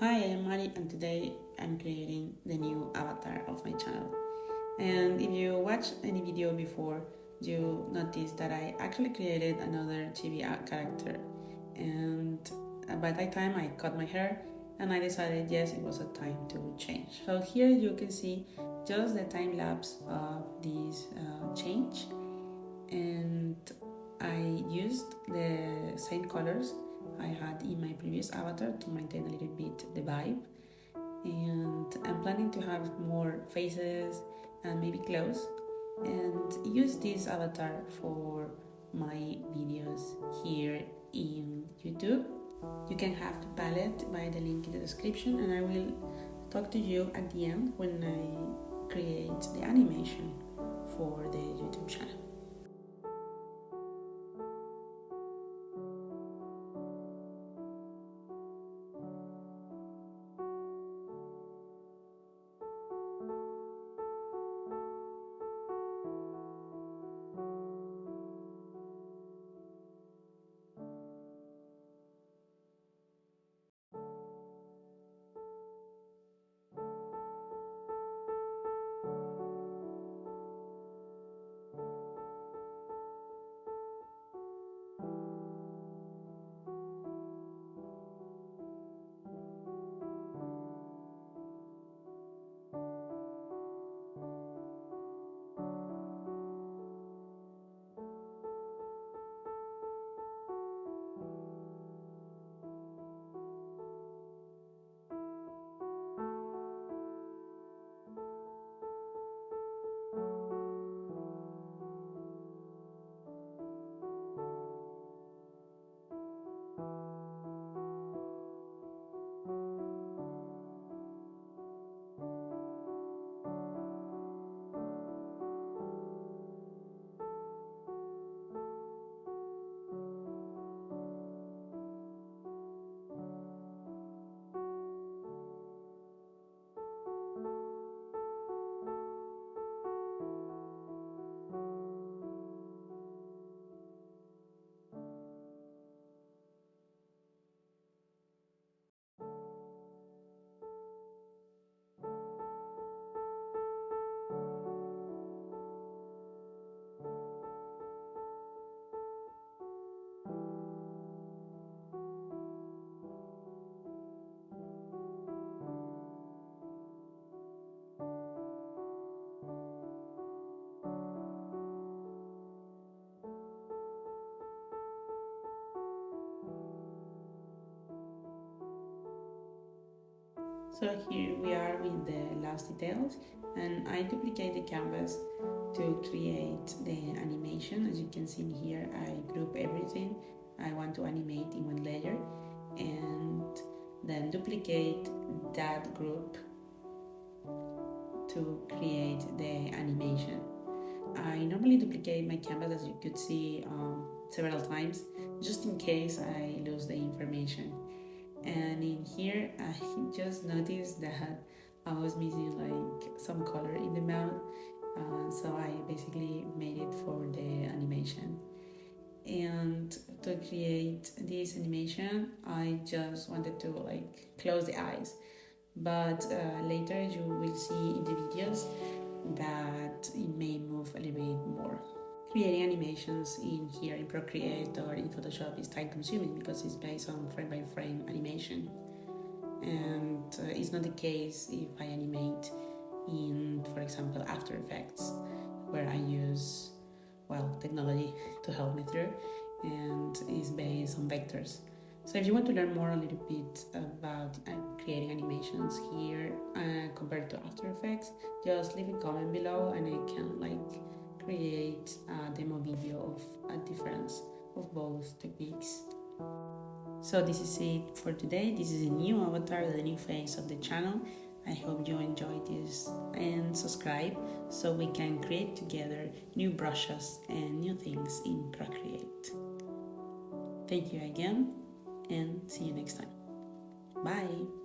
Hi, I'm Mari and today I'm creating the new avatar of my channel. And if you watched any video before, you noticed that I actually created another chibi character. And by that time I cut my hair and I decided yes, it was a time to change. So here you can see just the time lapse of this change. And I used the same colors I had in my previous avatar to maintain a little bit the vibe, and I'm planning to have more faces and maybe clothes and use this avatar for my videos here in YouTube. You can have the palette by the link in the description, and I will talk to you at the end when I create the animation for the YouTube channel. So here we are with the last details, and I duplicate the canvas to create the animation. As you can see here, I group everything I want to animate in one layer and then duplicate that group to create the animation. I normally duplicate my canvas, as you could see, several times just in case I lose the information. And in here I just noticed that I was missing like some color in the mouth, so I basically made it for the animation. And to create this animation I just wanted to like close the eyes, but later you will see in the videos that it may move a little bit more. Creating animations in here in Procreate or in Photoshop is time consuming because it's based on frame by frame animation, and it's not the case if I animate in, for example, After Effects, where I use technology to help me through, and is based on vectors. So if you want to learn more a little bit about creating animations here compared to After Effects, just leave a comment below and I can create a demo video of a difference of both techniques. So this is it for today. This is a new avatar, the new face of the channel. I hope you enjoyed this and subscribe so we can create together new brushes and new things in Procreate. Thank you again and see you next time. Bye!